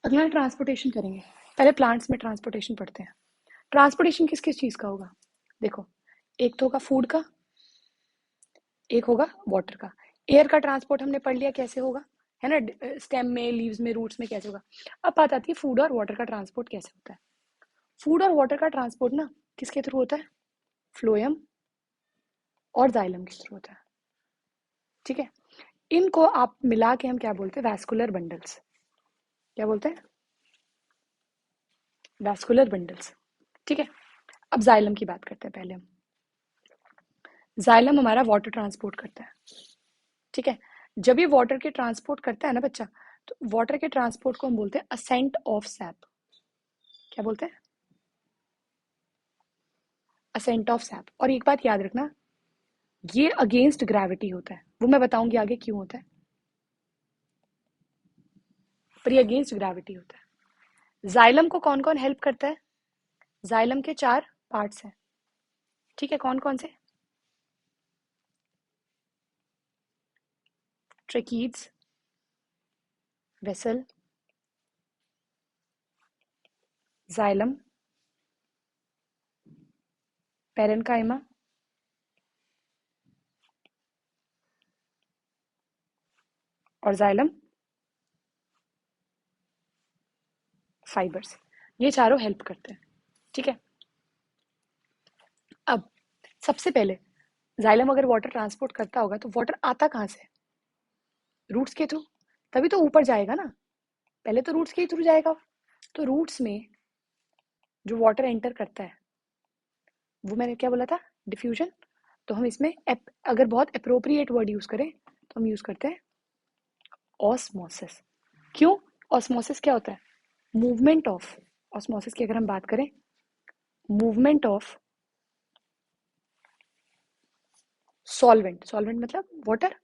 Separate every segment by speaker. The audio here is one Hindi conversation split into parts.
Speaker 1: अगला ट्रांसपोर्टेशन करेंगे। पहले प्लांट्स में ट्रांसपोर्टेशन पढ़ते हैं। ट्रांसपोर्टेशन किस किस चीज़ का होगा? देखो, एक तो होगा फूड का, एक होगा वाटर का। एयर का ट्रांसपोर्ट हमने पढ़ लिया कैसे होगा, है ना, स्टेम में, लीव्स में, रूट्स में कैसे होगा। अब बात आती है फूड और वाटर का ट्रांसपोर्ट कैसे होता है। फूड और वाटर का ट्रांसपोर्ट ना किसके थ्रू होता है? फ्लोएम और जाइलम के थ्रू होता है। ठीक है, इनको आप मिला के हम क्या बोलते हैं? Vascular bundles. क्या बोलते हैं? Vascular bundles. ठीक है, अब जाइलम की बात करते हैं पहले हम। जाइलम हमारा वाटर ट्रांसपोर्ट करता है। ठीक है, जब ये वाटर के ट्रांसपोर्ट करता है ना बच्चा, तो वाटर के ट्रांसपोर्ट को हम बोलते हैं असेंट ऑफ सैप। क्या बोलते हैं? Ascent of sap. और एक बात याद रखना, ये अगेंस्ट ग्रेविटी होता है, वो मैं बताऊंगी आगे क्यों होता है, पर ये अगेंस्ट ग्रेविटी होता है। जाइलम को कौन कौन हेल्प करता है? जाइलम के 4 पार्ट्स हैं। ठीक है, कौन कौन से? ट्रेकीड्स, वेसल, जाइलम, पेरेन्काइमा और जाइलम फाइबर्स। ये चारों हेल्प करते हैं। ठीक है, अब सबसे पहले जाइलम अगर वाटर ट्रांसपोर्ट करता होगा तो वाटर आता कहाँ से? रूट्स के थ्रू, तभी तो ऊपर जाएगा ना। पहले तो रूट्स के ही थ्रू जाएगा। तो रूट्स में जो वाटर एंटर करता है, वो मैंने क्या बोला था? डिफ्यूजन। तो हम इसमें अगर बहुत अप्रोप्रिएट वर्ड यूज करें तो हम यूज करते हैं ऑस्मोसिस। क्यों? ऑस्मोसिस क्या होता है? मूवमेंट ऑफ, ऑस्मोसिस की अगर हम बात करें, मूवमेंट ऑफ सॉल्वेंट, सॉल्वेंट मतलब वाटर,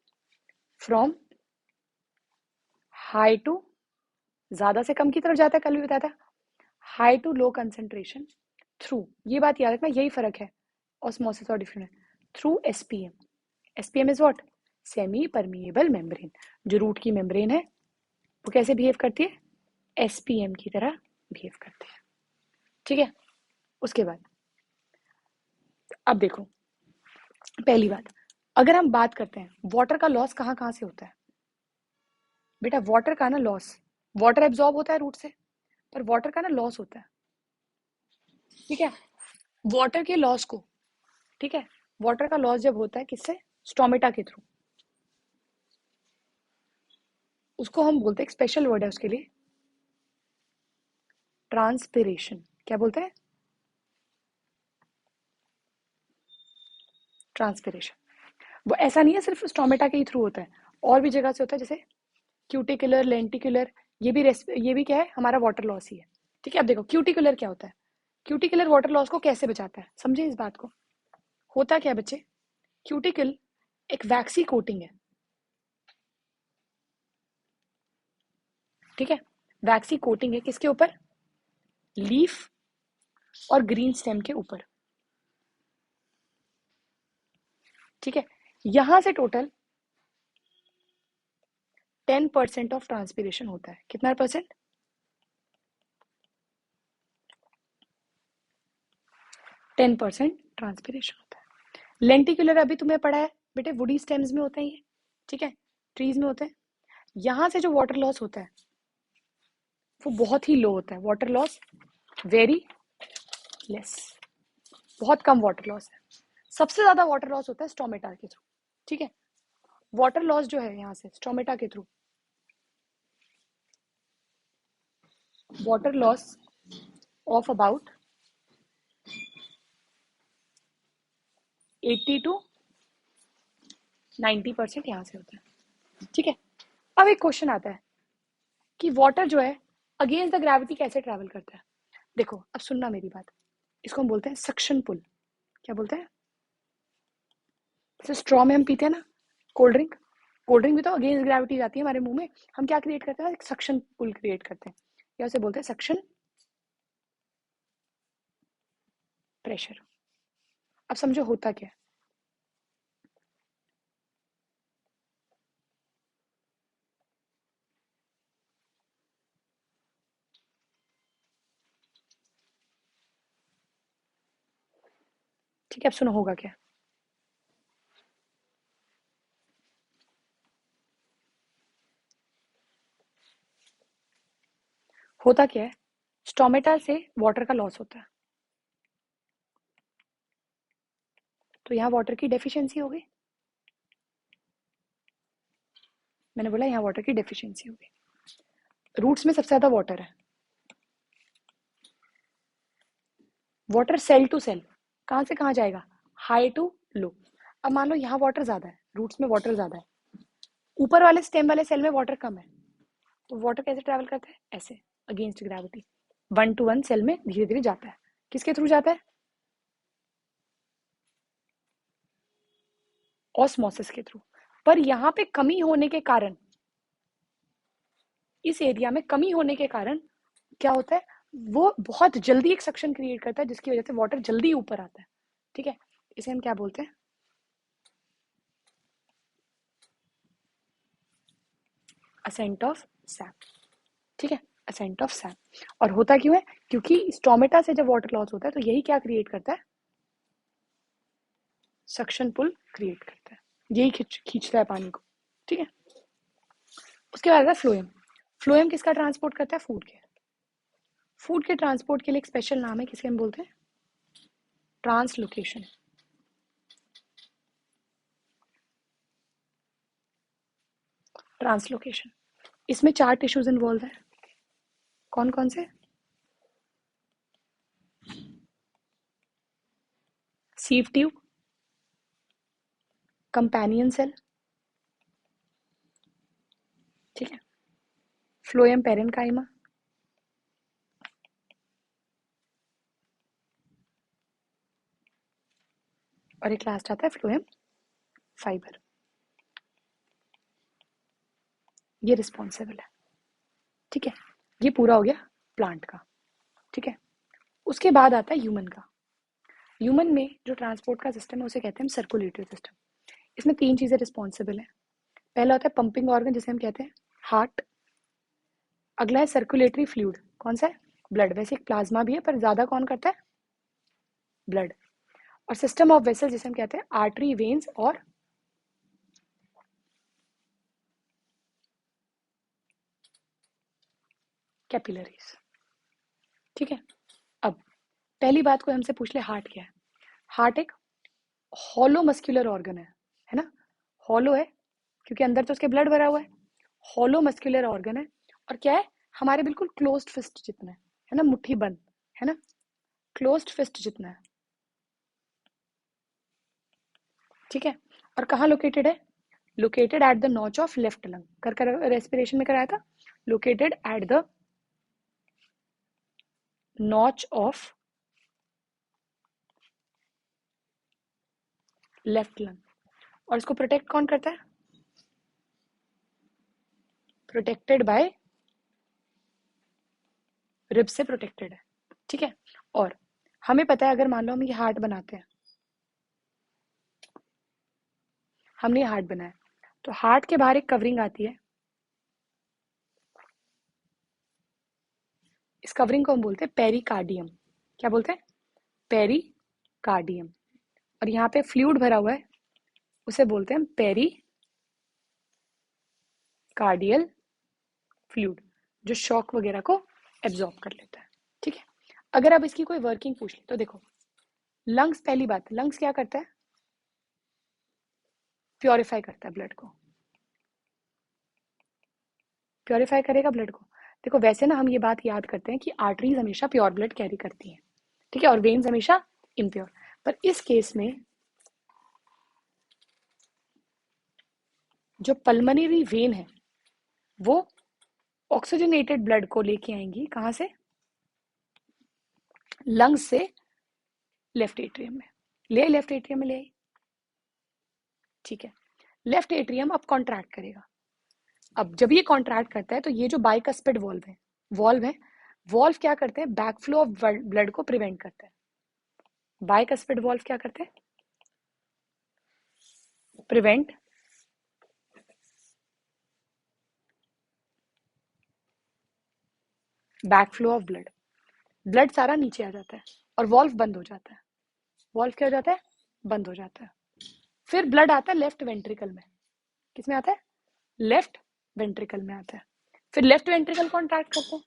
Speaker 1: फ्रॉम हाई टू, ज्यादा से कम की तरफ जाता है, कल भी बताया था, high to low concentration through, ये बात याद रखना, यही फर्क है ऑस्मोसिस और diffusion, through SPM. SPM is what? Semi permeable membrane. जो रूट की मेम्ब्रेन है वो कैसे बिहेव करती है? एसपीएम की तरह बिहेव करती है। ठीक है, उसके बाद अब देखो, पहली बात, अगर हम बात करते हैं वाटर का लॉस कहाँ कहाँ से होता है बेटा? वाटर का ना लॉस, वाटर एब्जॉर्ब होता है रूट से, पर वाटर का ना लॉस होता है। ठीक है, वाटर के लॉस को, ठीक है, वाटर का लॉस जब होता है किससे? स्टोमेटा के थ्रू। उसको हम बोलते हैं, एक स्पेशल वर्ड है उसके लिए, ट्रांसपिरेशन। क्या बोलते हैं? ट्रांसपिरेशन। वो ऐसा नहीं है सिर्फ स्टोमेटा के ही थ्रू होता है, और भी जगह से होता है, जैसे क्यूटिकुलर, लेंटिकुलर, ये भी क्या है? हमारा वाटर लॉस ही है। ठीक है, अब देखो क्यूटिकुलर क्या होता है। क्यूटिकुलर वाटर लॉस को कैसे बचाता है, समझे इस बात को? होता क्या है बच्चे? क्यूटिकल एक वैक्सी कोटिंग है। ठीक है, वैक्सी कोटिंग है किसके ऊपर? लीफ और ग्रीन स्टेम के ऊपर। ठीक है, यहां से टोटल 10% ऑफ ट्रांसपिरेशन होता है। कितना परसेंट? 10% ट्रांसपिरेशन होता है। लेंटिकुलर अभी तुम्हें पढ़ा है बेटे, वुडी स्टेम्स में होते हैं ये। ठीक है, ट्रीज में होते हैं। यहां से जो वाटर लॉस होता है वो बहुत ही लो होता है, वाटर लॉस वेरी लेस, बहुत कम वाटर लॉस है। सबसे ज्यादा वाटर लॉस होता है स्टोमेटा के थ्रू। ठीक है, वाटर लॉस जो है यहाँ से स्टोमेटा के through, water loss of about 80 to 90% यहाँ से होता है। ठीक है, अब एक क्वेश्चन आता है कि वाटर जो है अगेंस्ट द ग्रेविटी कैसे ट्रैवल करता है। देखो अब सुनना मेरी बात, इसको हम बोलते हैं सक्शन पुल। क्या बोलते हैं? जैसे स्ट्रॉ में हम पीते हैं ना कोल्ड ड्रिंक, कोल्ड ड्रिंक भी तो अगेंस्ट ग्रेविटी जाती है हमारे मुंह में, हम क्या क्रिएट करते हैं? सक्शन पुल क्रिएट करते हैं, या उसे बोलते हैं सक्शन प्रेशर। अब समझो होता क्या है। ठीक है, अब सुनो होगा क्या। होता क्या है, स्टोमेटा से वाटर का लॉस होता है, तो यहाँ वाटर की डेफिशिएंसी हो गई। मैंने बोला यहाँ वाटर की डेफिशिएंसी हो गई। रूट्स में सबसे ज्यादा वाटर है, वाटर सेल टू सेल, कहाँ से कहाँ जाएगा, हाई टू लो। अब मान लो यहाँ वाटर ज्यादा है, रूट्स में वाटर ज्यादा है, ऊपर वाले स्टेम वाले सेल में वाटर कम है, तो वाटर कैसे ट्रैवल करता है, ऐसे, अगेंस्ट ग्रेविटी, 1 to 1 सेल में धीरे धीरे जाता है। किसके थ्रू जाता है, ऑस्मोसिस के थ्रू। पर यहाँ पे कमी होने के कारण, इस एरिया में कमी होने के कारण क्या होता है, वो बहुत जल्दी एक सक्शन क्रिएट करता है, जिसकी वजह से वाटर जल्दी ऊपर आता है। ठीक है, इसे हम क्या बोलते हैं, असेंट ऑफ सैप। ठीक है, असेंट ऑफ सैप। और होता क्यों है, क्योंकि स्टोमेटा से जब वाटर लॉस होता है तो यही क्या क्रिएट करता है, सक्शन पुल क्रिएट करता है, यही खींचता है पानी को। ठीक है, उसके बाद है फ्लोएम। फ्लोएम किसका ट्रांसपोर्ट करता है, फूड के। फूड के ट्रांसपोर्ट के लिए एक स्पेशल नाम है, किसे हम बोलते हैं, ट्रांसलोकेशन। ट्रांसलोकेशन, इसमें 4 टिश्यूज इन्वॉल्व है, कौन कौन से, सीव ट्यूब, कंपेनियन सेल, ठीक है, फ्लोएम पेरेन्काइमा, और एक लास्ट आता है फ्लोएम फाइबर। ये रिस्पॉन्सिबल है। ठीक है, ये पूरा हो गया प्लांट का। ठीक है, उसके बाद आता है ह्यूमन का। ह्यूमन में जो ट्रांसपोर्ट का सिस्टम है उसे कहते हैं सर्कुलेटरी सिस्टम। इसमें 3 चीजें रिस्पॉन्सिबल है। पहला होता है पंपिंग ऑर्गन, जिसे हम कहते हैं हार्ट। अगला है सर्कुलेटरी फ्लूइड, कौन सा है, ब्लड। वैसे एक प्लाज्मा भी है, पर ज्यादा कौन करता है, ब्लड। और सिस्टम ऑफ वेसल, जिसे हम कहते हैं आर्टरी, वेन्स और कैपिलरीज। ठीक है, अब पहली बात को हमसे पूछ ले, हार्ट क्या है। हार्ट एक हॉलो मस्कुलर ऑर्गन है ना, हॉलो है क्योंकि अंदर तो उसके ब्लड भरा हुआ है, हॉलो मस्कुलर ऑर्गन है। और क्या है, हमारे बिल्कुल क्लोज्ड फिस्ट जितना है ना, मुट्ठी बंद, है ना, क्लोज्ड फिस्ट जितना है। ठीक है, और कहाँ लोकेटेड है, located at the notch of left lung. कर रेस्पिरेशन में कराया था, located at the notch of left lung. और इसको प्रोटेक्ट कौन करता है, प्रोटेक्टेड बाय रिब से प्रोटेक्टेड है। ठीक है, और हमें पता है, अगर मान लो हम ये हार्ट बनाते हैं, हमने हार्ट बनाया, तो हार्ट के बाहर एक कवरिंग आती है, इस कवरिंग को हम बोलते हैं पेरिकार्डियम। क्या बोलते हैं, पेरिकार्डियम। और यहाँ पे फ्लूइड भरा हुआ है, उसे बोलते हैं पेरिकार्डियल फ्लूइड, जो शॉक वगैरह को एब्जॉर्ब कर लेता है। ठीक है, अगर आप इसकी कोई वर्किंग पूछ ले तो देखो, लंग्स, पहली बात, लंग्स क्या करता है, प्योरीफाई करता है ब्लड को, प्योरीफाई करेगा ब्लड को। देखो वैसे ना हम ये बात याद करते हैं कि आर्टरीज हमेशा प्योर ब्लड कैरी करती हैं, ठीक है, और वेन्स हमेशा इम्प्योर। पर इस केस में जो पल्मोनरी वेन है वो ऑक्सीजनेटेड ब्लड को लेके आएंगी, कहाँ से, लंग्स से लेफ्ट एट्रियम में, ले लेफ्ट एट्रियम में ले आई। ठीक है, लेफ्ट एट्रियम अब कॉन्ट्रैक्ट करेगा। अब जब ये कॉन्ट्रैक्ट करता है तो ये जो बाइकस्पिड वॉल्व क्या करते हैं, बैकफ्लो ऑफ ब्लड को प्रिवेंट करते हैं। बाइकस्पिड वॉल्व क्या करते हैं, prevent backflow of blood, blood सारा नीचे आ जाता है और वॉल्व बंद हो जाता है। वॉल्व क्या हो जाता है, बंद हो जाता है। फिर ब्लड आता है लेफ्ट वेंट्रिकल में, किसमें आता है, लेफ्ट वेंट्रिकल में आता है। फिर लेफ्ट वेंट्रिकल कॉन्ट्रैक्ट करते हैं,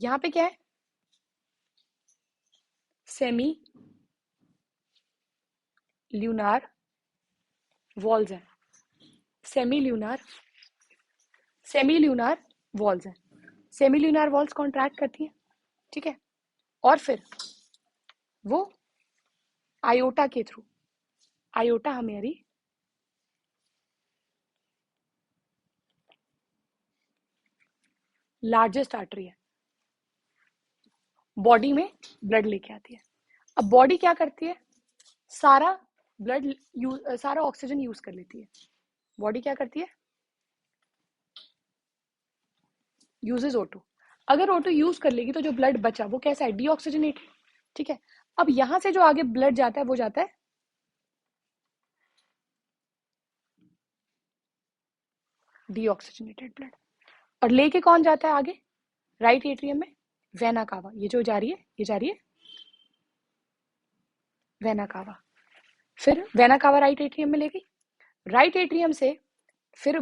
Speaker 1: यहाँ पे क्या है, सेमी ल्यूनार वॉल्स है, सेमी ल्यूनार वॉल्स है, सेमी ल्यूनार वॉल्स कॉन्ट्रैक्ट करती है, ठीक है। और फिर वो आयोटा के थ्रू, आयोटा हमारी लार्जेस्ट आर्टरी है, बॉडी में ब्लड लेके आती है। अब बॉडी क्या करती है, सारा ब्लड सारा ऑक्सीजन यूज कर लेती है। बॉडी क्या करती है, यूजेस O2। अगर O2 यूज कर लेगी तो जो ब्लड बचा वो कैसा है, डीऑक्सीजनेटेड, ठीक है। अब यहां से जो आगे ब्लड जाता है वो जाता है डीऑक्सीजनेटेड ब्लड, और लेके कौन जाता है आगे, राइट एट्रियम में वेना कावा, ये जो जा रही है, ये जा रही है वेना कावा। फिर वेना कावा राइट एट्रियम में ले गई, राइट एट्रियम से फिर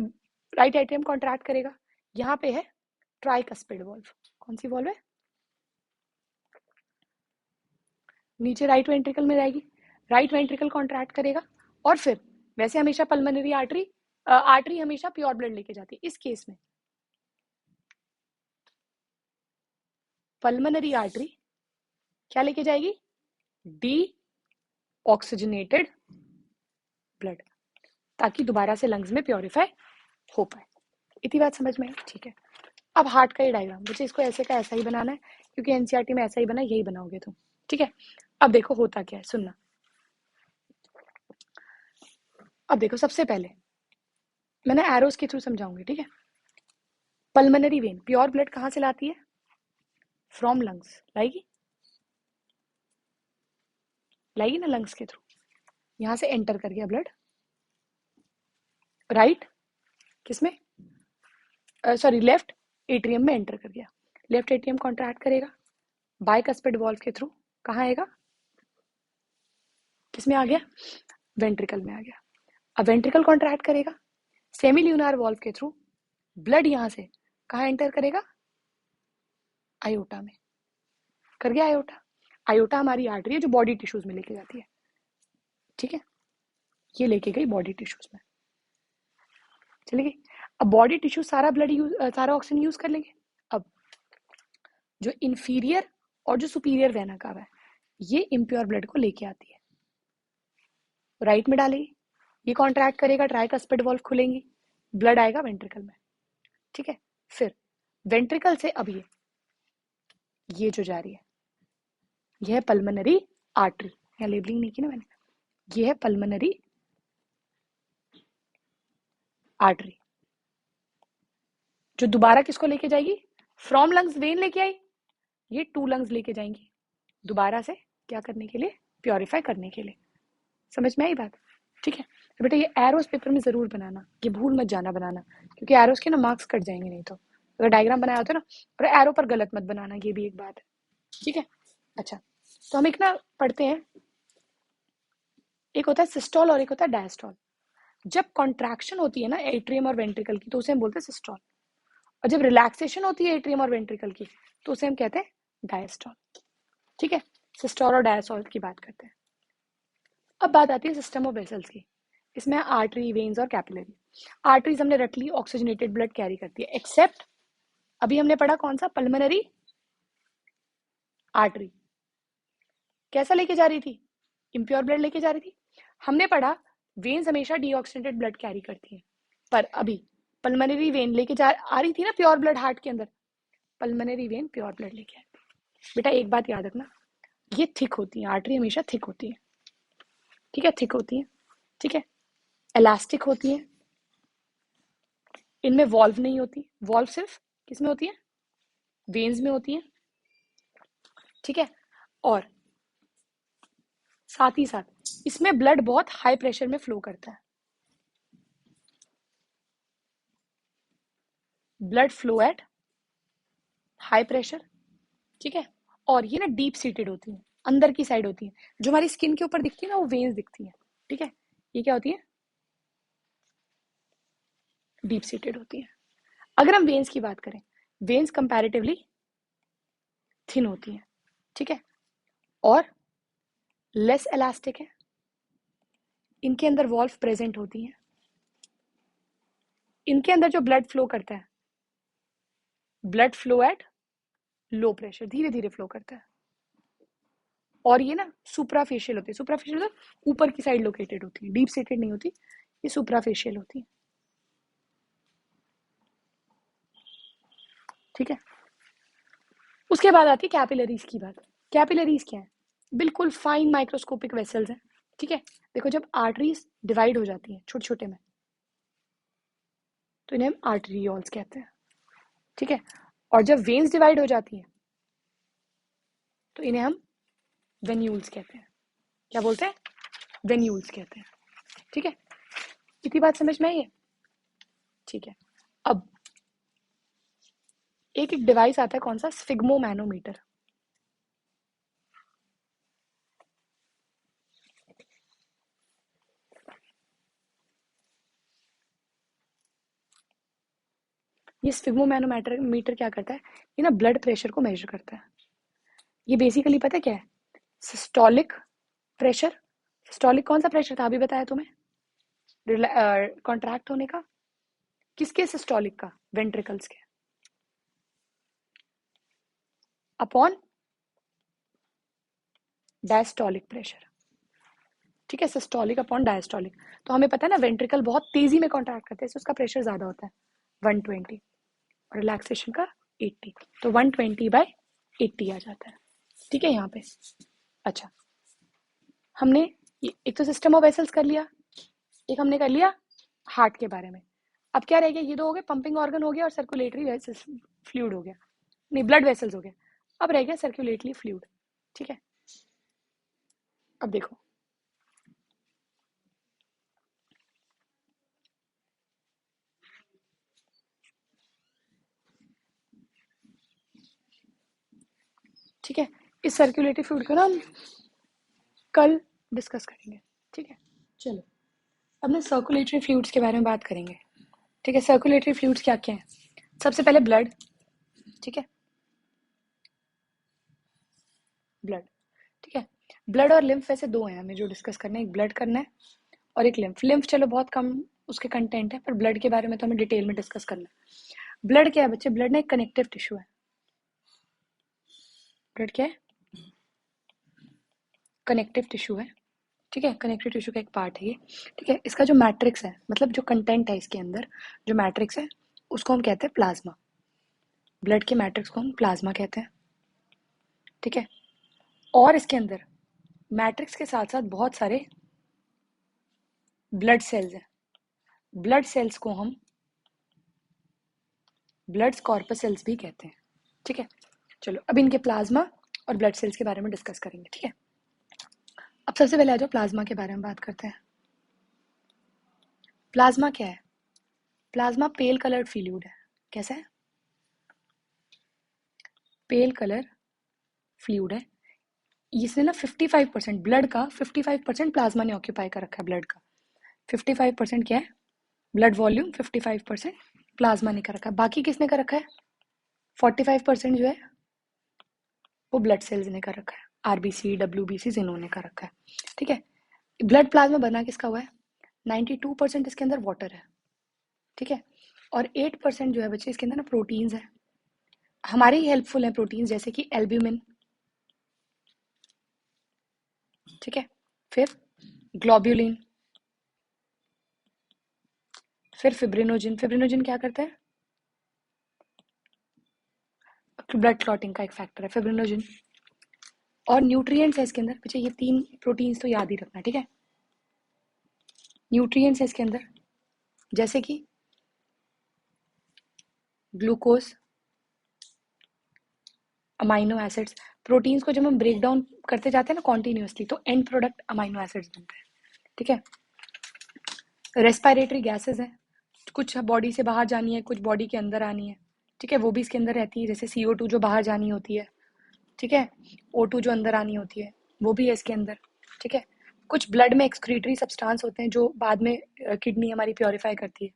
Speaker 1: राइट एट्रियम कॉन्ट्रैक्ट करेगा, यहाँ पे है ट्राइकस्पिड वॉल्व, कौन सी वॉल्व है, नीचे राइट वेंट्रिकल में जाएगी, राइट वेंट्रिकल कॉन्ट्रैक्ट करेगा, और फिर वैसे हमेशा पल्मोनरी आर्टरी आर्टरी हमेशा प्योर ब्लड लेके जाती है, इस केस में पल्मोनरी आर्टरी क्या लेके जाएगी, डी ऑक्सीजनेटेड ब्लड, ताकि दोबारा से लंग्स में प्योरीफाई हो पाए। इतनी बात समझ में है, ठीक है। अब हार्ट का ये डायग्राम, मुझे इसको ऐसे का ऐसा ही बनाना है, क्योंकि एनसीईआरटी में ऐसा ही बना, यही बनाओगे तुम, ठीक है। अब देखो होता क्या है, सुनना। अब देखो सबसे पहले मैंने एरोस के थ्रू समझाऊंगी, ठीक है। पल्मोनरी वेन प्योर ब्लड कहाँ से लाती है, फ्रॉम लंग्स, लाएगी, लाएगी ना लंग्स के थ्रू, यहां से एंटर कर गया ब्लड राइट, किसमें, सॉरी लेफ्ट एट्रियम में एंटर कर गया, लेफ्ट एट्रियम कॉन्ट्रैक्ट करेगा, बाइकस्पिड वॉल्व के थ्रू कहाँ आएगा, किसमें आ गया, वेंट्रिकल में आ गया। अब वेंट्रिकल कॉन्ट्रैक्ट करेगा, सेमी ल्यूनार वॉल्व के थ्रू ब्लड यहां से कहाँ एंटर करेगा, आयोटा में, कर गया आयोटा। आयोटा हमारी आर्टरी है जो बॉडी टिश्यूज में लेके जाती है, ठीक है, ये लेके गई बॉडी टिश्यूज में, चली गई। अब बॉडी टिश्यू सारा ब्लड यूज, सारा ऑक्सीजन यूज कर लेंगे। अब जो इंफीरियर और जो सुपीरियर वेना कावा है, ये इम्प्योर ब्लड को लेके आती है, राइट में डालेगी, ये कॉन्ट्रैक्ट करेगा, ट्राइकस्पिड वॉल्व खुलेंगी, ब्लड आएगा वेंट्रिकल में, ठीक है। फिर वेंट्रिकल से अब ये जो जा रही है, यह है पल्मोनरी आर्टरी, यहाँ लेबलिंग नहीं की ना मैंने, ये है पल्मोनरी आर्टरी, जो दोबारा किसको लेके जाएगी, फ्रॉम लंग्स वेन लेके आई, ये 2 लंग्स लेके जाएंगी दोबारा से, क्या करने के लिए, प्योरीफाई करने के लिए। समझ में आई बात, ठीक है। तो बेटा ये एरोस पेपर में जरूर बनाना, ये भूल मत जाना बनाना, क्योंकि एरोस के ना मार्क्स कट जाएंगे नहीं तो, अगर डायग्राम बनाया होता है ना, और एरो पर गलत मत बनाना, ये भी एक बात है, ठीक है। अच्छा, तो हम एक ना पढ़ते हैं, एक होता है सिस्टोल और एक होता है डायस्टोल। जब कॉन्ट्रैक्शन होती है ना एट्रियम और वेंट्रिकल की, तो उसे हम बोलते हैं सिस्टोल, और जब रिलैक्सेशन होती है एट्रियम और वेंट्रिकल की, तो उसे हम कहते हैं डायस्टोल, ठीक है। सिस्टोल और डायस्टोल की बात करते हैं। अब बात आती है सिस्टम ऑफ वेसल्स की, इसमें आर्टरी, वेन्स और कैपिलरी। आर्टरीज हमने रख ली, ऑक्सीजनेटेड ब्लड कैरी करती है, एक्सेप्ट अभी हमने पढ़ा कौन सा, पल्मोनरी आर्टरी, कैसा लेके जा रही थी, इम्प्योर ब्लड लेके जा रही थी। हमने पढ़ा वेन्स हमेशा डीऑक्सीजनेटेड ब्लड कैरी करती है, पर अभी पल्मोनरी वेन लेके जा आ रही थी ना प्योर ब्लड हार्ट के अंदर, पल्मोनरी वेन प्योर ब्लड लेके आती है। बेटा एक बात याद रखना, ये थिक होती है, आर्टरी हमेशा थिक होती है, ठीक है, थिक होती है, ठीक है, इलास्टिक होती है, इनमें वॉल्व नहीं होती, वॉल्व सिर्फ किस में होती है, वेन्स में होती है, ठीक है। और साथ ही साथ इसमें ब्लड बहुत हाई प्रेशर में फ्लो करता है, blood flow at high pressure, ठीक है। और ये ना डीप सीटेड होती है, अंदर की साइड होती है। जो हमारी स्किन के ऊपर दिखती है ना, वो वेन्स दिखती है। ठीक है, ये क्या होती है? डीप सीटेड होती है। अगर हम वेन्स की बात करें, वेन्स कंपैरेटिवली थिन होती है। ठीक है, और लेस इलास्टिक है। इनके अंदर वॉल्व प्रेजेंट होती है। इनके अंदर जो ब्लड फ्लो करता है, blood flow at low pressure, धीरे धीरे फ्लो करता है। और ये ना सुप्राफेशियल होती है। सुप्राफेशियल मतलब ऊपर की साइड लोकेटेड होती है, डीप सीटेड नहीं होती, ये सुप्राफेशियल होती है। ठीक है, उसके बाद आती है कैपिलरीज की बात। कैपिलरीज क्या है? बिल्कुल फाइन माइक्रोस्कोपिक वेसल्स हैं। ठीक है, देखो जब आर्टरीज डिवाइड हो जाती हैं छोटे छोटे में, तो इन्हें हम आर्टरियोल्स कहते हैं। ठीक है, और जब वेन्स डिवाइड हो जाती हैं, तो इन्हें हम वेन्यूल्स कहते हैं। क्या बोलते हैं? वेन्यूल्स कहते हैं। ठीक है, कितनी बात समझ में आई है? ठीक है, अब एक एक डिवाइस आता है, कौन सा? स्फिग्मोमैनोमीटर। ये स्फिग्मोमैनोमीटर मीटर क्या करता है? ये ना ब्लड प्रेशर को मेजर करता है। ये बेसिकली पता है क्या है? Systolic pressure. सिस्टोलिक कौन सा प्रेशर था, अभी बताया तुम्हें? कॉन्ट्रैक्ट होने का। किसके? सिस्टोलिक का, वेंट्रिकल्स के, अपॉन डायस्टोलिक प्रेशर। ठीक है, सिस्टोलिक अपॉन डायस्टोलिक। तो हमें पता है ना, वेंट्रिकल बहुत तेजी में कॉन्ट्रैक्ट करते हैं, उसका प्रेशर ज्यादा होता है 120, और रिलैक्सेशन का 80। तो 120/80 आ जाता है। ठीक है, यहाँ पे। अच्छा, हमने एक तो सिस्टम ऑफ वेसल्स कर लिया, एक हमने कर लिया हार्ट के बारे में। अब क्या रह गया? ये दो हो गए, पंपिंग ऑर्गन हो गया और सर्कुलेटरी वेसल्स फ्लूइड हो गया, नहीं ब्लड वेसल्स हो गया। अब रह गया सर्कुलेटरी फ्लूइड। ठीक है, अब देखो, ठीक है, इस सर्कुलेटरी फ्लूइड को ना हम कल डिस्कस करेंगे। ठीक है, चलो अब ना सर्कुलेटरी फ्लूइड्स के बारे में बात करेंगे। ठीक है, सर्कुलेटरी फ्लूइड्स क्या क्या है? सबसे पहले ब्लड। ठीक है, ब्लड। ठीक है, ब्लड और लिम्फ वैसे दो हैं हमें जो डिस्कस करना है, एक ब्लड करना है और एक लिम्फ। लिम्फ चलो बहुत कम उसके कंटेंट है, पर ब्लड के बारे में तो हमें डिटेल में डिस्कस करना है। ब्लड क्या है बच्चे? ब्लड ना एक कनेक्टिव टिश्यू है। ब्लड क्या है? कनेक्टिव टिश्यू है। ठीक है, कनेक्टिव टिश्यू का एक पार्ट है ये। ठीक है, इसका जो मैट्रिक्स है, मतलब जो कंटेंट है इसके अंदर, जो मैट्रिक्स है, उसको हम कहते हैं प्लाज्मा। ब्लड के मैट्रिक्स को हम प्लाज्मा कहते हैं। ठीक है, और इसके अंदर मैट्रिक्स के साथ साथ बहुत सारे ब्लड सेल्स हैं। ब्लड सेल्स को हम ब्लड कॉर्पसेल्स भी कहते हैं। ठीक है, चलो अब इनके प्लाज्मा और ब्लड सेल्स के बारे में डिस्कस करेंगे। ठीक है, अब सबसे पहले आ जाओ प्लाज्मा के बारे में बात करते हैं। प्लाज्मा क्या है? प्लाज्मा पेल कलर्ड फ्लूइड है। कैसा है? पेल कलर फ्लूइड है। इसने ना 55% ब्लड का 55% प्लाज्मा ने ऑक्यूपाई कर रखा है। ब्लड का 55% क्या है? ब्लड वॉल्यूम 55% प्लाज्मा ने कर रखा है। बाकी किसने कर रखा है? 45% जो है वो ब्लड सेल्स ने कर रखा है। आरबीसी, डब्ल्यूबीसी इन्होंने कर रखा है। ठीक है, ब्लड प्लाज्मा बना किसका हुआ है? 92% इसके अंदर वाटर है। ठीक है, और 8% जो है बच्चे इसके अंदर ना प्रोटीन्स है। हमारे ही हेल्पफुल है प्रोटीन्स, जैसे कि एल्ब्यूमिन। ठीक है, फिर ग्लोब्यूलिन, फिर फिब्रिनोजिन। फिब्रिनोजिन क्या करता है? ब्लड क्लॉटिंग का एक फैक्टर है फिब्रिनोजिन। और न्यूट्रिएंट्स है इसके अंदर बच्चे, ये 3 प्रोटीन्स तो याद ही रखना। ठीक है, न्यूट्रिएंट्स है इसके अंदर, जैसे कि ग्लूकोज, अमाइनो एसिड्स। प्रोटीन्स को जब हम ब्रेक डाउन करते जाते हैं ना कॉन्टिन्यूसली, तो एंड प्रोडक्ट अमाइनो एसिड्स बनते हैं। ठीक है, रेस्पिरेटरी गैसेज हैं, कुछ बॉडी से बाहर जानी है, कुछ बॉडी के अंदर आनी है। ठीक है, वो भी इसके अंदर रहती है, जैसे CO2 जो बाहर जानी होती है। ठीक है। O2 जो अंदर आनी होती है वो भी है इसके अंदर, ठीक है। कुछ ब्लड में एक्सक्रीटरी सब्सटेंस होते हैं जो बाद में किडनी हमारी प्योरीफाई करती है।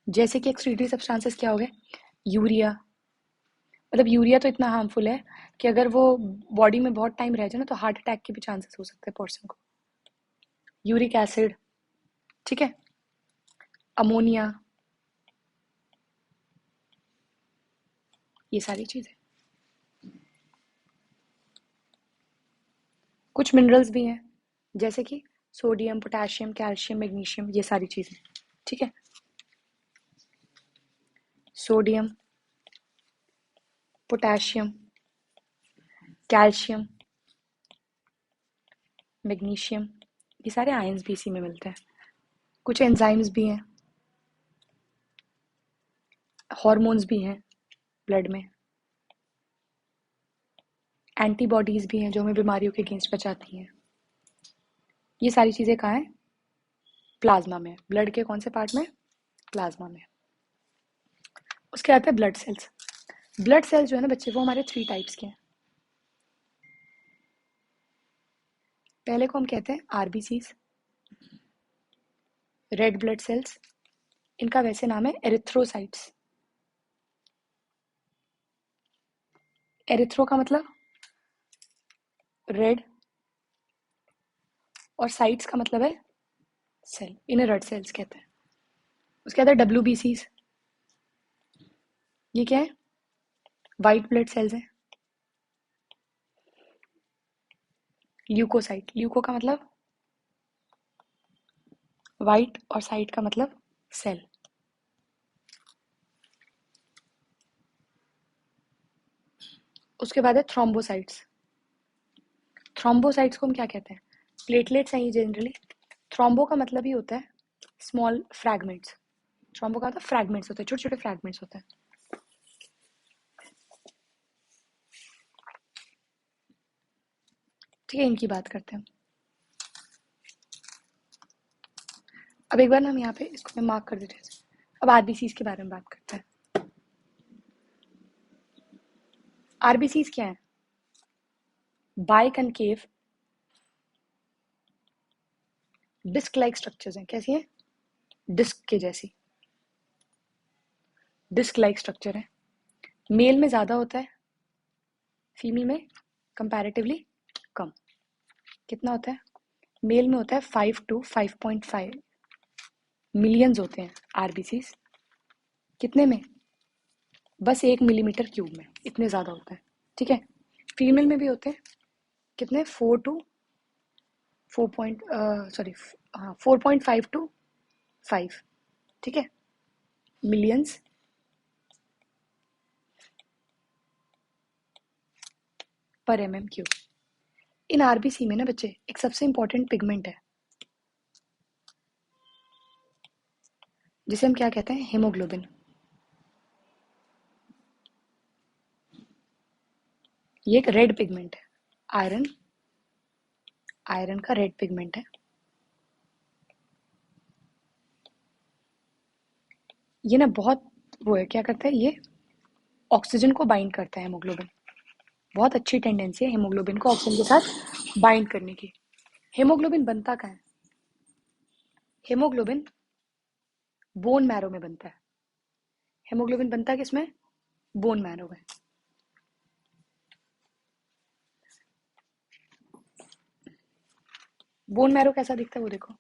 Speaker 1: जैसे कि एक्सक्रीटरी सब्सटेंसेस क्या हो गए, यूरिया, मतलब यूरिया तो इतना हार्मफुल है कि अगर वो बॉडी में बहुत टाइम रह जाए ना तो हार्ट अटैक के भी चांसेस हो सकते हैं पर्सन को। यूरिक एसिड, ठीक है। अमोनिया, ये सारी चीजें। कुछ मिनरल्स भी हैं जैसे कि सोडियम, पोटेशियम, कैल्शियम, मैग्नीशियम, ये सारी चीजें, ठीक है। सोडियम, पोटेशियम, कैल्शियम, मैग्नीशियम, ये सारे आयंस भी इसी में मिलते हैं। कुछ एंजाइम्स भी हैं, हॉर्मोन्स भी हैं ब्लड में, एंटीबॉडीज भी हैं जो हमें बीमारियों के अगेंस्ट बचाती हैं। ये सारी चीजें कहाँ हैं, प्लाज्मा में। ब्लड के कौन से पार्ट में, प्लाज्मा में। उसके बाद है ब्लड सेल्स। ब्लड सेल्स जो है ना बच्चे, वो हमारे 3 टाइप्स के हैं। पहले को हम कहते हैं आरबीसीज, रेड ब्लड सेल्स। इनका वैसे नाम है एरिथ्रोसाइट्स। एरिथ्रो का मतलब रेड, और साइट्स का मतलब है सेल, इन्हें रेड सेल्स कहते हैं। उसके बाद है डब्ल्यूबीसीज। ये क्या है, वाइट ब्लड सेल्स हैं। ल्यूकोसाइट, ल्यूको का मतलब वाइट, और साइट का मतलब सेल। उसके बाद है थ्रोम्बोसाइट्स। थ्रोम्बोसाइट्स को हम क्या कहते हैं, प्लेटलेट्स हैं ये जनरली। थ्रोम्बो का मतलब ही होता है स्मॉल फ्रैगमेंट्स। थ्रोम्बो का मतलब फ्रैगमेंट्स होते हैं, छोटे छोटे फ्रैगमेंट्स होते हैं, ठीक है। इनकी बात करते हैं अब एक बार ना, हम यहाँ पे इसको मैं मार्क कर देते हैं। अब आरबीसीज के बारे में बात करते हैं। आरबीसीज क्या है, biconcave disc like structures हैं। कैसी हैं, डिस्क के जैसी, डिस्क लाइक स्ट्रक्चर है। मेल में ज़्यादा होता है, फीमेल में कंपैरेटिवली कम। कितना होता है, मेल में होता है 5 to 5.5 मिलियंस होते हैं आरबीसीज। कितने में, बस 1 मिलीमीटर क्यूब में, इतने ज़्यादा होते हैं, ठीक है। फीमेल में भी होते हैं कितने, 4.5 to 5, ठीक है, मिलियंस पर mm क्यूब। इन आरबीसी में ना बच्चे एक सबसे इंपॉर्टेंट पिगमेंट है जिसे हम क्या कहते हैं, हेमोग्लोबिन। ये एक रेड पिगमेंट है, आयरन, आयरन का रेड पिगमेंट है। ये ना बहुत वो है, क्या करता है ये, ऑक्सीजन को बाइंड करता है हेमोग्लोबिन। बहुत अच्छी टेंडेंसी है हेमोग्लोबिन को ऑक्सीजन के साथ बाइंड करने की। हेमोग्लोबिन बनता कहाँ है, हेमोग्लोबिन बोन मैरो में बनता है। हेमोग्लोबिन बनता है किसमें, बोन मैरो में। बोन मैरो कैसा दिखता है वो देखो,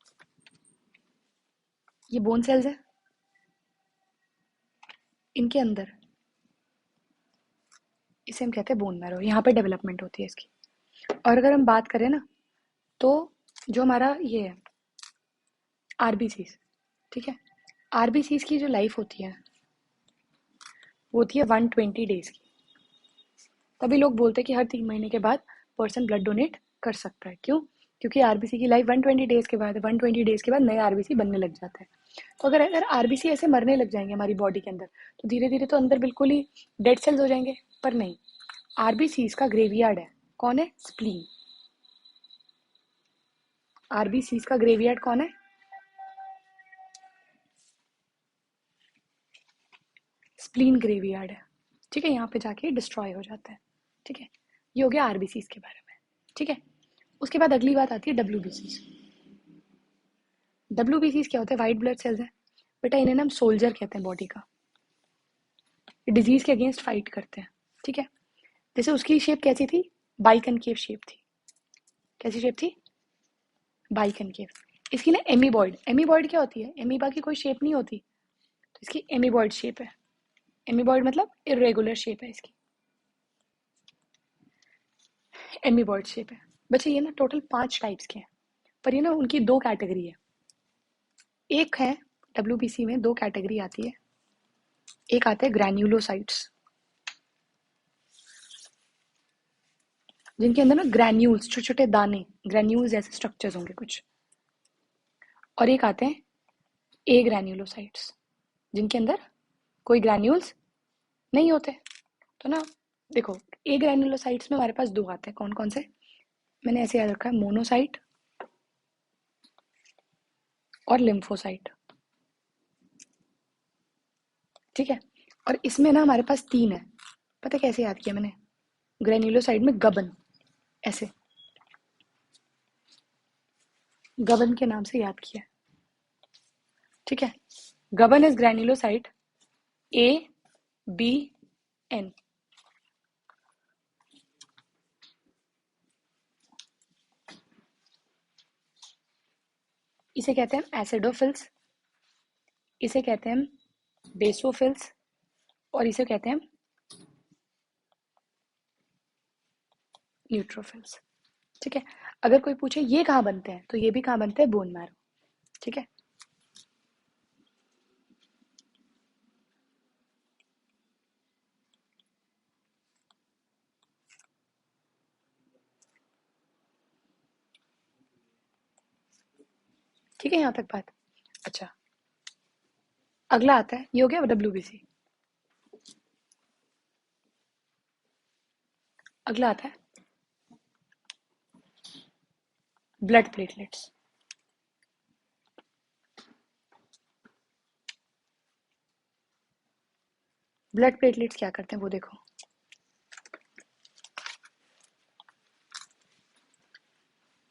Speaker 1: ये बोन सेल्स है, इनके अंदर इसे हम कहते हैं बोन मैरो। यहाँ पे डेवलपमेंट होती है इसकी। और अगर हम बात करें ना, तो जो हमारा ये है आरबीसीज, ठीक है, आरबीसीज की जो लाइफ होती है वो होती है 120 डेज की। तभी लोग बोलते हैं कि हर 3 महीने के बाद पर्सन ब्लड डोनेट कर सकता है। क्यों, क्योंकि आरबीसी की लाइफ 120 डेज के बाद, 120 डेज के बाद नए आरबीसी बनने लग जाता है। तो अगर अगर आरबीसी ऐसे मरने लग जाएंगे हमारी बॉडी के अंदर, तो धीरे धीरे तो अंदर बिल्कुल ही डेड सेल्स हो जाएंगे। पर नहीं, आरबीसीज का ग्रेवयार्ड है, कौन है, स्प्लीन। आरबीसीज का ग्रेवयार्ड कौन है, स्प्लीन ग्रेवयार्ड है, ठीक है, यहाँ पे जाके डिस्ट्रॉय हो जाता है, ठीक है। ये हो गया आरबीसीज के बारे में, ठीक है। उसके बाद अगली बात आती है डब्ल्यूबीसीज। डब्ल्यूबीसीज क्या होता है? वाइट ब्लड सेल्स है बेटा, इन्हें ना हम सोल्जर कहते हैं बॉडी का, डिजीज के अगेंस्ट फाइट करते हैं, ठीक है। जैसे उसकी शेप कैसी थी? बाइकनकेव शेप थी। कैसी शेप थी? बाइकनकेव। इसकी ना एमीबॉइड, एमीबॉइड क्या होती है? एमीबा की कोई शेप नहीं होती, तो इसकी एमीबॉइड शेप है। एमीबॉइड मतलब इरेगुलर शेप है इसकी, एमीबॉइड शेप है। बच्चे ये ना टोटल 5 टाइप्स के हैं, पर ये ना उनकी 2 कैटेगरी है। एक है डब्ल्यूबीसी में 2 कैटेगरी आती है, एक आता है ग्रैन्युलोसाइट्स, जिनके अंदर ना ग्रैन्यूल्स, छोटे छोटे दाने, ग्रैन्यूल्स जैसे स्ट्रक्चर्स होंगे कुछ, और एक आते हैं ए ग्रैन्युलोसाइट्स, जिनके अंदर कोई ग्रैन्यूल्स नहीं होते। तो ना देखो, ए ग्रैन्युलोसाइट्स में हमारे पास 2 आते हैं, कौन कौन से? मैंने ऐसे याद रखा है, मोनोसाइट और लिम्फोसाइट, ठीक है। और इसमें ना हमारे पास 3 है। पता कैसे याद किया मैंने? ग्रैन्युलोसाइट में गबन, ऐसे गबन के नाम से याद किया, ठीक है। गबन इज ग्रैन्युलोसाइट ए बी एन। इसे कहते हैं एसिडोफिल्स, इसे कहते हैं बेसोफिल्स, और इसे कहते हैं न्यूट्रोफिल्स, ठीक है। अगर कोई पूछे ये कहाँ बनते हैं, तो ये भी कहाँ बनते हैं? बोन मैरो, ठीक है। ठीक है यहाँ तक बात? अच्छा, अगला आता है, ये हो गया डब्ल्यूबीसी। अगला आता है ब्लड प्लेटलेट्स। ब्लड प्लेटलेट्स क्या करते हैं वो देखो।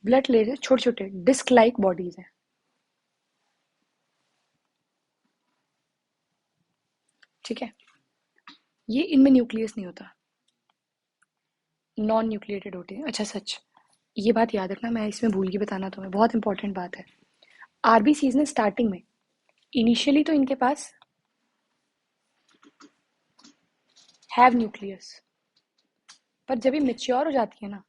Speaker 1: ब्लड प्लेटलेट्स छोटे छोटे डिस्क लाइक बॉडीज हैं, ठीक है। ये इनमें न्यूक्लियस नहीं होता, नॉन न्यूक्लिएटेड होते हैं। अच्छा सच, ये बात याद रखना, मैं इसमें भूल गई बताना तुम्हें, बहुत इंपॉर्टेंट बात है। आरबीसीज ने स्टार्टिंग में, इनिशियली तो इनके पास हैव न्यूक्लियस, पर जब ये मेच्योर हो जाती है ना,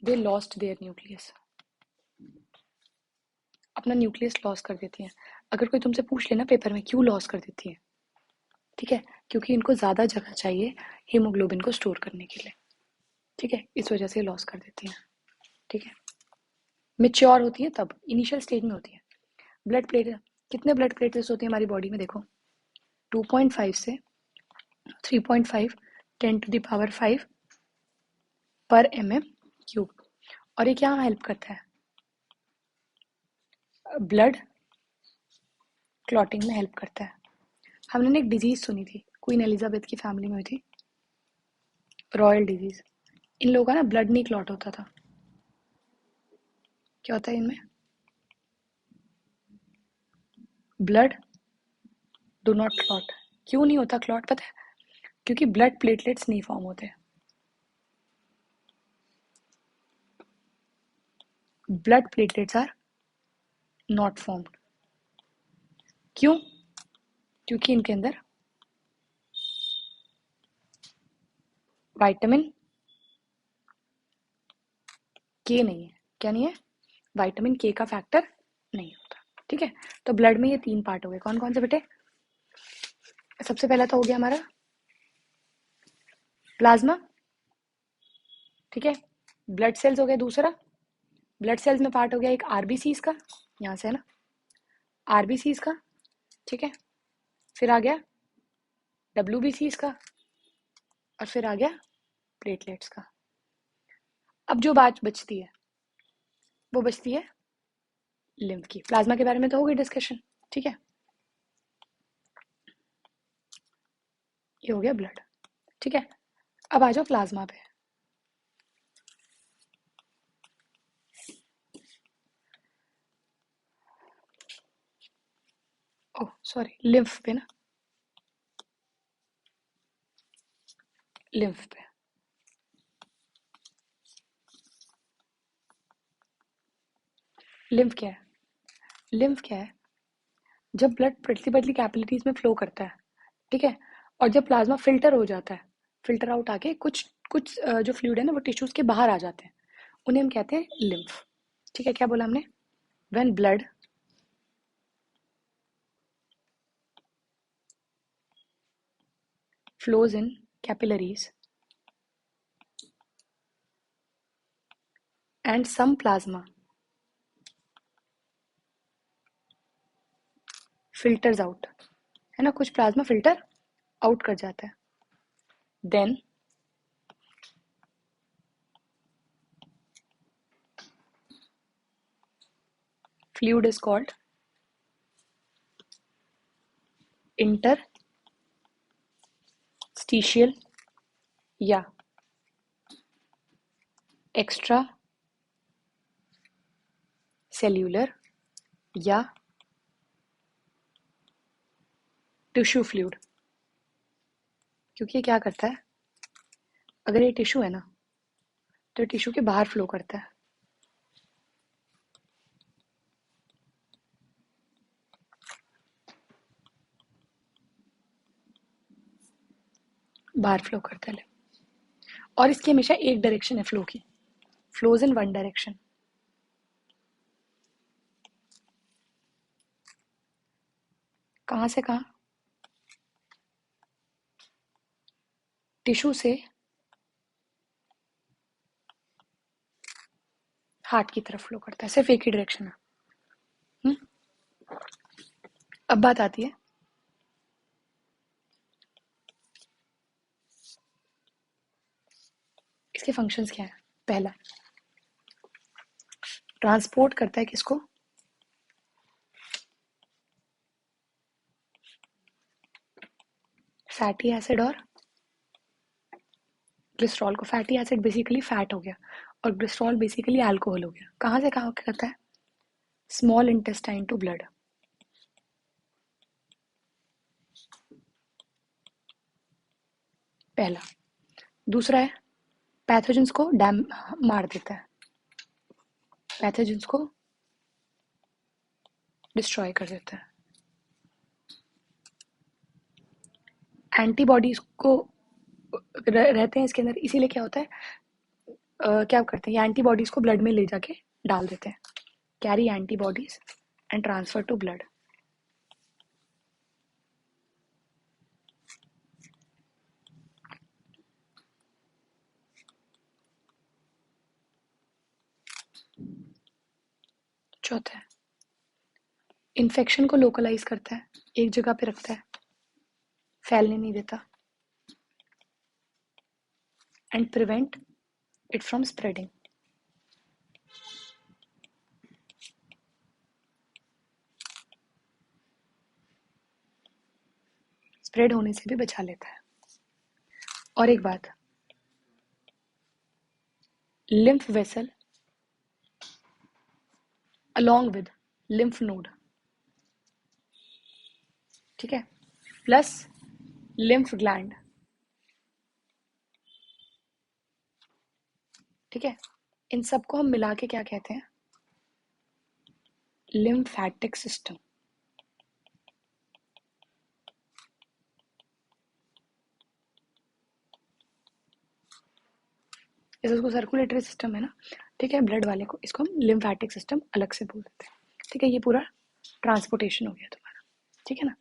Speaker 1: दे लॉस्ट देयर न्यूक्लियस, अपना न्यूक्लियस लॉस कर देती हैं। अगर कोई तुमसे पूछ लेना पेपर में क्यों लॉस कर देती है, ठीक है, क्योंकि इनको ज़्यादा जगह चाहिए हीमोग्लोबिन को स्टोर करने के लिए, ठीक है, इस वजह से लॉस कर देती हैं, ठीक है। मेच्योर होती है तब, इनिशियल स्टेज में होती है। ब्लड प्लेटलेट, कितने ब्लड प्लेटलेट्स होते हैं हमारी बॉडी में देखो? 2.5 से 3.5 10⁵ पर mm³ और ये क्या हेल्प करता है? ब्लड क्लॉटिंग में हेल्प करता है। हमने ना एक डिजीज सुनी थी, क्वीन एलिजाबेथ की फैमिली में हुई थी, रॉयल डिजीज। इन लोगों का ना ब्लड नहीं क्लॉट होता था। क्या होता है इनमें? Blood do not clot. क्यों नहीं होता क्लॉट पता है? क्योंकि ब्लड प्लेटलेट्स नहीं फॉर्म होते। Blood platelets are not formed. क्यों? क्योंकि इनके अंदर विटामिन के नहीं है। क्या नहीं है? विटामिन के का फैक्टर नहीं होता, ठीक है। तो ब्लड में ये 3 पार्ट हो गए, कौन कौन से बेटे? सबसे पहला तो हो गया हमारा प्लाज्मा, ठीक है। ब्लड सेल्स हो गया दूसरा, ब्लड सेल्स में पार्ट हो गया एक आरबीसीज का, यहाँ से है ना, आरबीसीज का, ठीक है। फिर आ गया डब्ल्यूबीसीज का, और फिर आ गया प्लेटलेट्स का। अब जो बात बचती है वो बचती है लिम्फ की। प्लाज्मा के बारे में तो होगी डिस्कशन, ठीक है। ये हो गया ब्लड, ठीक है। अब आ जाओ प्लाज्मा पे। ओह सॉरी, लिम्फ पे ना, लिम्फ पे। लिम्फ क्या है? लिम्फ क्या है? जब ब्लड पतली पतली कैपिलरीज में फ्लो करता है, ठीक है, और जब प्लाज्मा फिल्टर हो जाता है, फिल्टर आउट आके कुछ कुछ जो फ्लूइड है ना वो टिश्यूज के बाहर आ जाते हैं, उन्हें हम कहते हैं लिम्फ, ठीक है। क्या बोला हमने? When blood flows in capillaries and some plasma filters out, है ना, कुछ प्लाज्मा फिल्टर आउट कर जाता है, then fluid is called interstitial या एक्स्ट्रा सेल्यूलर या टिश्यू फ्लूइड। क्योंकि ये क्या करता है, अगर ये टिश्यू है ना तो टिश्यू के बाहर फ्लो करता है, बाहर फ्लो करता है, और इसकी हमेशा एक डायरेक्शन है फ्लो की, फ्लोज इन वन डायरेक्शन। कहाँ से कहाँ? टिश्यू से हार्ट की तरफ फ्लो करता है, सिर्फ एक ही डायरेक्शन है। हुँ? अब बात आती है इसके फंक्शंस क्या है। पहला, ट्रांसपोर्ट करता है किसको? फैटी एसिड और ग्लिसरॉल को। फैटी एसिड बेसिकली फैट हो गया और ग्लिसरॉल बेसिकली अल्कोहल हो गया। कहाँ से कहाँ करता है? Small intestine to blood. पहला। दूसरा है पैथोजेंस को डैम मार देता है, पैथोजेंस को डिस्ट्रॉय कर देता है। एंटीबॉडीज को रहते हैं इसके अंदर, इसीलिए क्या होता है, क्या करते हैं, ये एंटीबॉडीज को ब्लड में ले जाके डाल देते हैं, carry antibodies and transfer to blood. चौथा है इन्फेक्शन को लोकलाइज करता है, एक जगह पे रखता है, फैलने नहीं देता, and prevent it from spreading. Spread होने से भी बचा लेता है। और एक बात, lymph vessel along with lymph node, ठीक है, प्लस lymph gland, ठीक है, इन सबको हम मिला के क्या कहते हैं? lymphatic system। जैसे उसको सर्कुलेटरी सिस्टम है ना, ठीक है, ब्लड वाले को, इसको हम लिम्फेटिक सिस्टम अलग से बोल देते हैं, ठीक है। ये पूरा ट्रांसपोर्टेशन हो गया तुम्हारा, ठीक है ना।